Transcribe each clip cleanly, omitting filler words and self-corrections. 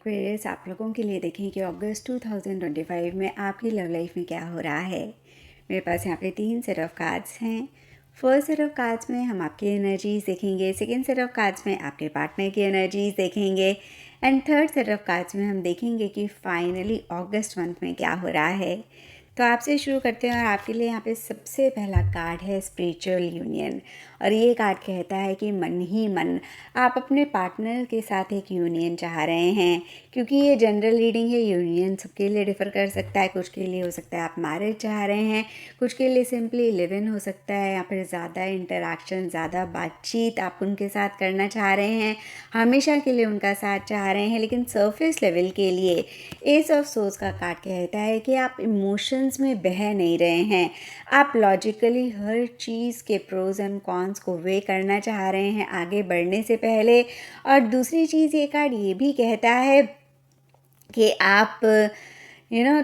Aquarius आप लोगों के लिए देखें कि अगस्त 2025 में आपकी लव लाइफ में क्या हो रहा है। मेरे पास यहाँ पे 3 सेट ऑफ कार्ड्स हैं। फर्स्ट सेट ऑफ कार्ड्स में हम आपकी एनर्जीज देखेंगे, सेकेंड सेट ऑफ कार्ड्स में आपके पार्टनर की एनर्जीज देखेंगे and third set of cards में हम देखेंगे कि फाइनली अगस्त मंथ में क्या हो रहा है। तो आपसे शुरू करते हैं और आपके लिए यहाँ पे सबसे पहला कार्ड है स्पिरिचुअल यूनियन। और ये कार्ड कहता है कि मन ही मन आप अपने पार्टनर के साथ एक यूनियन चाह रहे हैं। क्योंकि ये जनरल रीडिंग है, यूनियन सबके लिए डिफ़र कर सकता है। कुछ के लिए हो सकता है आप मैरिज चाह रहे हैं, कुछ के लिए सिंपली लिव इन हो सकता है, या फिर ज़्यादा इंटरेक्शन, ज़्यादा बातचीत आप उनके साथ करना चाह रहे हैं, हमेशा के लिए उनका साथ चाह रहे हैं। लेकिन सरफेस लेवल के लिए एस ऑफ सोर्स का कार्ड कहता है कि आप इमोशंस में बह नहीं रहे हैं। आप लॉजिकली हर चीज़ के प्रोज एंड कॉन्स को वे करना चाह रहे हैं आगे बढ़ने से पहले। और दूसरी चीज़ ये कार्ड ये भी कहता है कि आप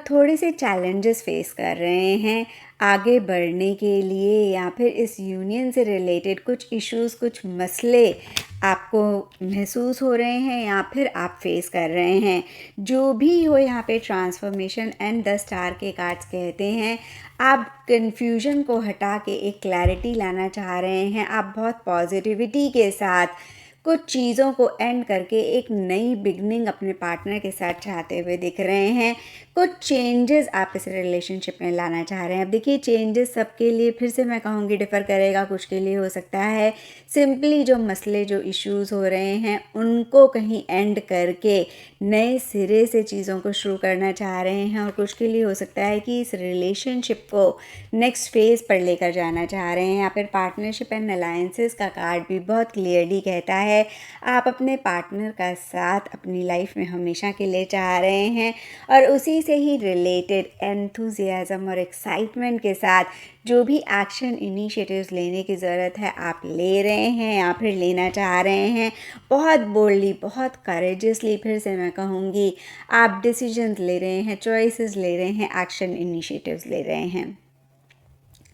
थोड़े से चैलेंजेस फेस कर रहे हैं आगे बढ़ने के लिए, या फिर इस यूनियन से रिलेटेड कुछ इश्यूज, कुछ मसले आपको महसूस हो रहे हैं या फिर आप फेस कर रहे हैं। जो भी हो, यहाँ पे ट्रांसफॉर्मेशन एंड द स्टार के कार्ड्स कहते हैं आप कन्फ्यूजन को हटा के एक क्लैरिटी लाना चाह रहे हैं। आप बहुत पॉजिटिविटी के साथ कुछ चीज़ों को एंड करके एक नई बिगनिंग अपने पार्टनर के साथ चाहते हुए दिख रहे हैं। कुछ चेंजेस आप इस रिलेशनशिप में लाना चाह रहे हैं। अब देखिए, चेंजेस सबके लिए फिर से मैं कहूँगी डिफ़र करेगा। कुछ के लिए हो सकता है सिंपली जो मसले, जो इश्यूज़ हो रहे हैं उनको कहीं एंड करके नए सिरे से चीज़ों को शुरू करना चाह रहे हैं। और कुछ के लिए हो सकता है कि इस रिलेशनशिप को नेक्स्ट फेज़ पर लेकर जाना चाह रहे हैं। या फिर पार्टनरशिप एंड अलायंसेस का कार्ड भी बहुत क्लियरली कहता है आप अपने पार्टनर का साथ अपनी लाइफ में हमेशा के लिए चाह रहे हैं। और उसी से ही रिलेटेड एंथुजियाज्म और एक्साइटमेंट के साथ जो भी एक्शन इनिशिएटिव्स लेने की ज़रूरत है आप ले रहे हैं या फिर लेना चाह रहे हैं। बहुत बोल्डली, बहुत करेजियसली, फिर से मैं कहूँगी, आप डिसीजंस ले रहे हैं, चॉइसेस ले रहे हैं, एक्शन इनिशिएटिव्स ले रहे हैं।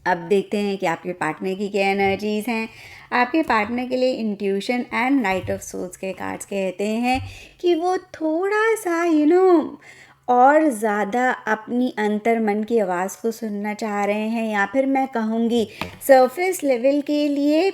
अब देखते हैं कि आपके पार्टनर की क्या एनर्जीज़ हैं। आपके पार्टनर के लिए intuition and night of souls के कार्ड्स कहते हैं कि वो थोड़ा सा और ज़्यादा अपनी अंतर मन की आवाज़ को सुनना चाह रहे हैं। या फिर मैं कहूँगी सरफेस लेवल के लिए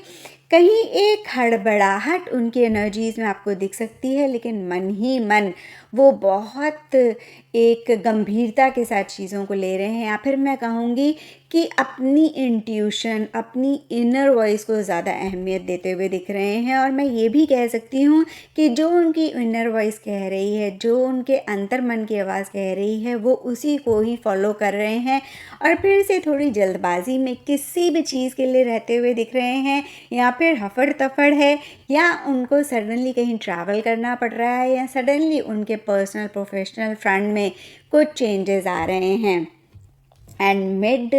कहीं एक हड़बड़ाहट उनकी एनर्जीज़ में आपको दिख सकती है, लेकिन मन ही मन वो बहुत एक गंभीरता के साथ चीज़ों को ले रहे हैं। या फिर मैं कहूँगी कि अपनी इंट्यूशन, अपनी इनर वॉइस को ज़्यादा अहमियत देते हुए दिख रहे हैं। और मैं ये भी कह सकती हूँ कि जो उनकी इनर वॉइस कह रही है, जो उनके अंतर मन की आवाज़ कह रही है, वो उसी को ही फॉलो कर रहे हैं। और फिर से थोड़ी जल्दबाजी में किसी भी चीज़ के लिए रहते हुए दिख रहे हैं, या फिर हफड़ तफड़ है, या उनको सडनली कहीं ट्रैवल करना पड़ रहा है, या सडनली उनके पर्सनल प्रोफेशनल फ्रंट में कुछ चेंजेस आ रहे हैं। एंड मिड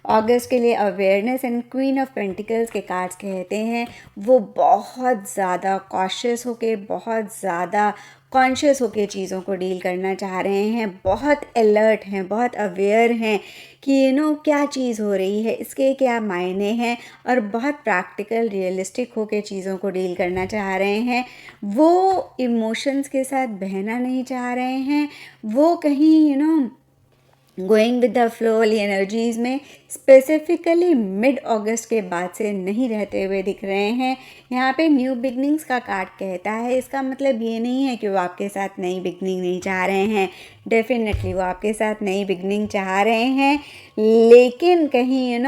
अगस्त के लिए awareness and queen of pentacles के कार्ड्स कहते हैं वो बहुत ज़्यादा कॉशियस होके, बहुत ज़्यादा कॉन्शियस होके चीज़ों को डील करना चाह रहे हैं। बहुत अलर्ट हैं, बहुत अवेयर हैं कि क्या चीज़ हो रही है, इसके क्या मायने हैं, और बहुत प्रैक्टिकल, रियलिस्टिक होके चीज़ों को डील करना चाह रहे हैं। वो इमोशंस के साथ बहना नहीं चाह रहे हैं। वो कहीं गोइंग विद द फ्लो वाली एनर्जीज़ में स्पेसिफिकली मिड अगस्त के बाद से नहीं रहते हुए दिख रहे हैं। यहाँ पे न्यू बिगनिंग्स का कार्ड कहता है, इसका मतलब ये नहीं है कि वो आपके साथ नई बिगनिंग नहीं चाह रहे हैं। डेफिनेटली वो आपके साथ नई बिगनिंग चाह रहे हैं, लेकिन कहीं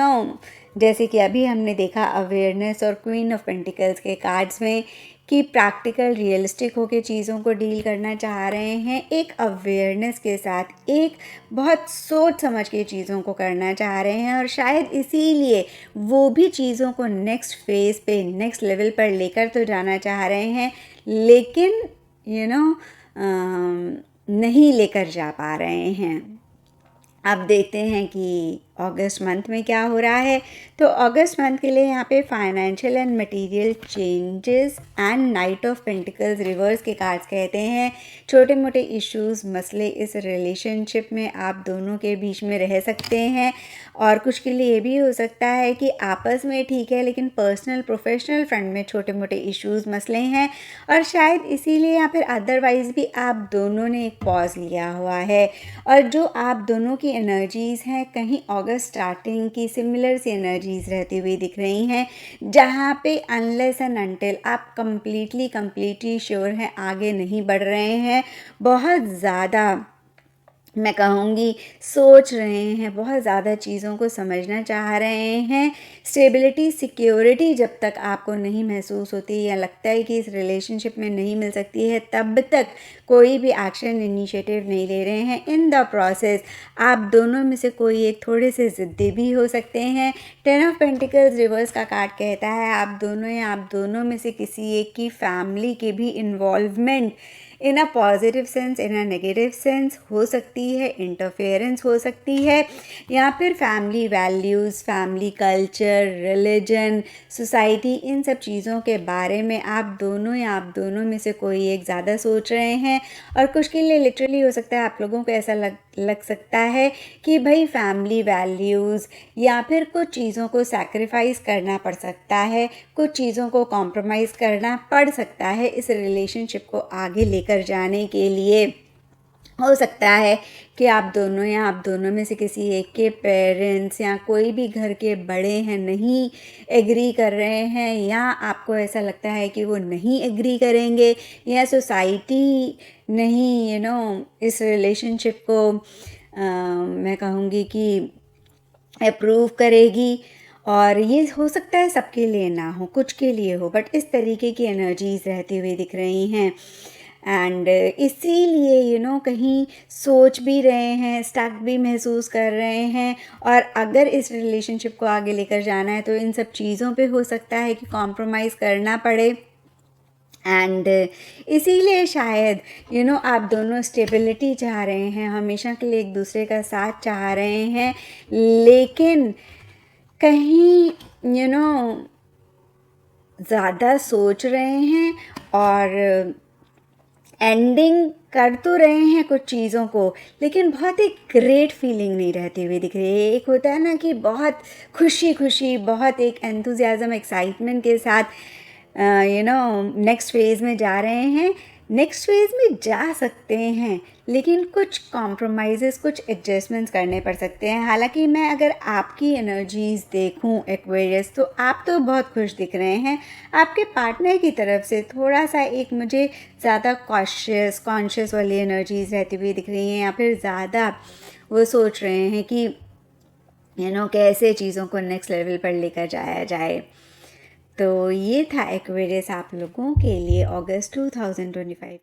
जैसे कि अभी हमने देखा अवेयरनेस और क्वीन ऑफ पेंटिकल्स के कार्ड्स में कि प्रैक्टिकल, रियलिस्टिक होके चीज़ों को डील करना चाह रहे हैं, एक अवेयरनेस के साथ, एक बहुत सोच समझ के चीज़ों को करना चाह रहे हैं। और शायद इसीलिए वो भी चीज़ों को नेक्स्ट फेज़ पे, नेक्स्ट लेवल पर लेकर तो जाना चाह रहे हैं, लेकिन नहीं लेकर जा पा रहे हैं। अब देखते हैं कि अगस्त मंथ में क्या हो रहा है। तो अगस्त मंथ के लिए यहाँ पे financial and material changes and night of pentacles reverse के कार्ड्स कहते हैं छोटे मोटे इश्यूज मसले इस रिलेशनशिप में आप दोनों के बीच में रह सकते हैं, और कुछ के लिए ये भी हो सकता है कि आपस में ठीक है लेकिन पर्सनल प्रोफेशनल फ्रंट में छोटे मोटे इश्यूज मसले हैं, और शायद इसीलिए या फिर अदरवाइज़ भी आप दोनों ने एक पॉज लिया हुआ है। और जो आप दोनों की एनर्जीज़ हैं कहीं अगस्त स्टार्टिंग की सिमिलर सी एनर्जीज़ रहती हुई दिख रही हैं, जहाँ पे अनलेस एंड अनटिल आप कंप्लीटली श्योर हैं आगे नहीं बढ़ रहे हैं, बहुत ज़्यादा मैं कहूँगी सोच रहे हैं, बहुत ज़्यादा चीज़ों को समझना चाह रहे हैं। स्टेबिलिटी सिक्योरिटी जब तक आपको नहीं महसूस होती या लगता है कि इस रिलेशनशिप में नहीं मिल सकती है, तब तक कोई भी एक्शन इनिशिएटिव नहीं ले रहे हैं। इन द प्रोसेस आप दोनों में से कोई एक थोड़े से ज़िद्दी भी हो सकते हैं। 10 ऑफ पेंटिकल्स रिवर्स का कार्ड कहता है आप दोनों या आप दोनों में से किसी एक की फैमिली के भी involvement in a positive sense in a negative sense हो सकती है, इंटरफेरेंस हो सकती है, या फिर family values, family culture, religion, society, इन सब चीज़ों के बारे में आप दोनों या आप दोनों में से कोई एक ज़्यादा सोच रहे हैं। और कुछ के लिए लिटरली हो सकता है आप लोगों को ऐसा लग सकता है कि भाई फैमिली वैल्यूज़ या फिर कुछ चीज़ों को सैक्रिफाइस करना पड़ सकता है, कुछ चीज़ों को कॉम्प्रोमाइज़ करना पड़ सकता है इस रिलेशनशिप को आगे लेकर जाने के लिए। हो सकता है कि आप दोनों या आप दोनों में से किसी एक के पेरेंट्स या कोई भी घर के बड़े हैं नहीं एग्री कर रहे हैं, या आपको ऐसा लगता है कि वो नहीं एग्री करेंगे, या सोसाइटी नहीं इस रिलेशनशिप को मैं कहूँगी कि अप्रूव करेगी। और ये हो सकता है सबके लिए ना हो, कुछ के लिए हो, बट इस तरीके की एनर्जीज़ रहती हुई दिख रही हैं। एंड इसीलिए कहीं सोच भी रहे हैं, स्टक भी महसूस कर रहे हैं, और अगर इस रिलेशनशिप को आगे लेकर जाना है तो इन सब चीज़ों पे हो सकता है कि कॉम्प्रोमाइज़ करना पड़े। एंड इसीलिए शायद आप दोनों स्टेबिलिटी चाह रहे हैं, हमेशा के लिए एक दूसरे का साथ चाह रहे हैं, लेकिन कहीं ज़्यादा सोच रहे हैं और एंडिंग कर तो रहे हैं कुछ चीज़ों को, लेकिन बहुत एक ग्रेट फीलिंग नहीं रहती हुई दिख रही है। एक होता है ना कि बहुत खुशी बहुत एक एंथुजियाज़म एक्साइटमेंट के साथ नेक्स्ट फेज़ में जा रहे हैं, नेक्स्ट फेज़ में जा सकते हैं, लेकिन कुछ कॉम्प्रोमाइज़ेस, कुछ एडजस्टमेंट्स करने पड़ सकते हैं। हालांकि मैं अगर आपकी एनर्जीज़ देखूं एक्वेरियस, तो आप तो बहुत खुश दिख रहे हैं। आपके पार्टनर की तरफ से थोड़ा सा एक मुझे ज़्यादा कॉन्शियस वाली एनर्जीज़ रहती हुई दिख रही हैं, या फिर ज़्यादा वो सोच रहे हैं कि कैसे चीज़ों को नेक्स्ट लेवल पर लेकर जाया जाए। तो ये था एक्वेरियस आप लोगों के लिए अगस्त 2025।